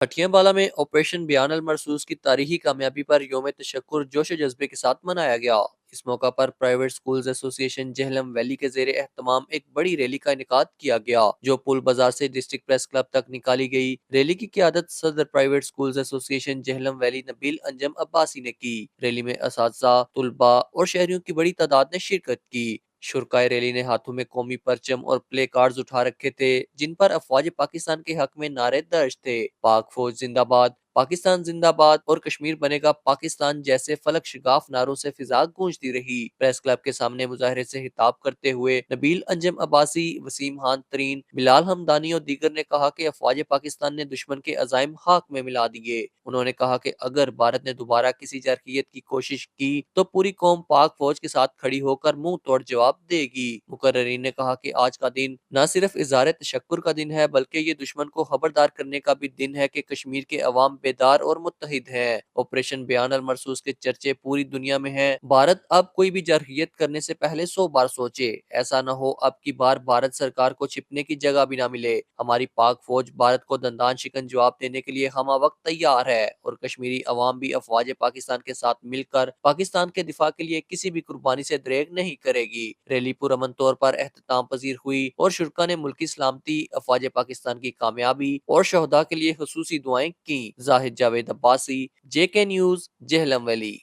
ہٹیاں بالا میں آپریشن بیان المرسوس کی تاریخی کامیابی پر یوم تشکر جوش و جذبے کے ساتھ منایا گیا۔ اس موقع پر پرائیویٹ سکولز ایسوسی ایشن جہلم ویلی کے زیر اہتمام ایک بڑی ریلی کا انعقاد کیا گیا، جو پل بازار سے ڈسٹرکٹ پریس کلب تک نکالی گئی۔ ریلی کی قیادت صدر پرائیویٹ سکولز ایسوسی ایشن جہلم ویلی نبیل انجم عباسی نے کی۔ ریلی میں اساتذہ، طلباء اور شہریوں کی بڑی تعداد نے شرکت کی۔ شرکائے ریلی نے ہاتھوں میں قومی پرچم اور پلے کارڈز اٹھا رکھے تھے، جن پر افواج پاکستان کے حق میں نعرے درج تھے: پاک فوج زندہ باد، پاکستان زندہ باد اور کشمیر بنے گا پاکستان جیسے فلک شگاف نعروں سے فضا گونجتی رہی۔ پریس کلب کے سامنے مظاہرے سے خطاب کرتے ہوئے نبیل انجم عباسی، وسیم خان ترین، بلال حمدانی اور دیگر نے کہا کہ افواج پاکستان نے دشمن کے عزائم خاک میں ملا دیے۔ انہوں نے کہا کہ اگر بھارت نے دوبارہ کسی جرحیت کی کوشش کی تو پوری قوم پاک فوج کے ساتھ کھڑی ہو کر منہ توڑ جواب دے گی۔ مقررین نے کہا کہ آج کا دن نہ صرف اظہار تشکر کا دن ہے، بلکہ یہ دشمن کو خبردار کرنے کا بھی دن ہے کہ کشمیر کے عوام بیدار اور متحد ہیں۔ آپریشن بیان المرسوس کے چرچے پوری دنیا میں ہیں۔ بھارت اب کوئی بھی جرحیت کرنے سے پہلے 100 بار سوچے، ایسا نہ ہو اب کی بار بھارت سرکار کو چھپنے کی جگہ بھی نہ ملے۔ ہماری پاک فوج بھارت کو دندان شکن جواب دینے کے لیے ہمہ وقت تیار ہے، اور کشمیری عوام بھی افواج پاکستان کے ساتھ مل کر پاکستان کے دفاع کے لیے کسی بھی قربانی سے دریغ نہیں کرے گی۔ ریلی پرامن طور پر اختتام پذیر ہوئی اور شرکا نے ملکی سلامتی، افواج پاکستان کی کامیابی اور شہداء کے لیے خصوصی دعائیں کی۔ Zahid Javed Abbasi, JK news, Jhelum valley.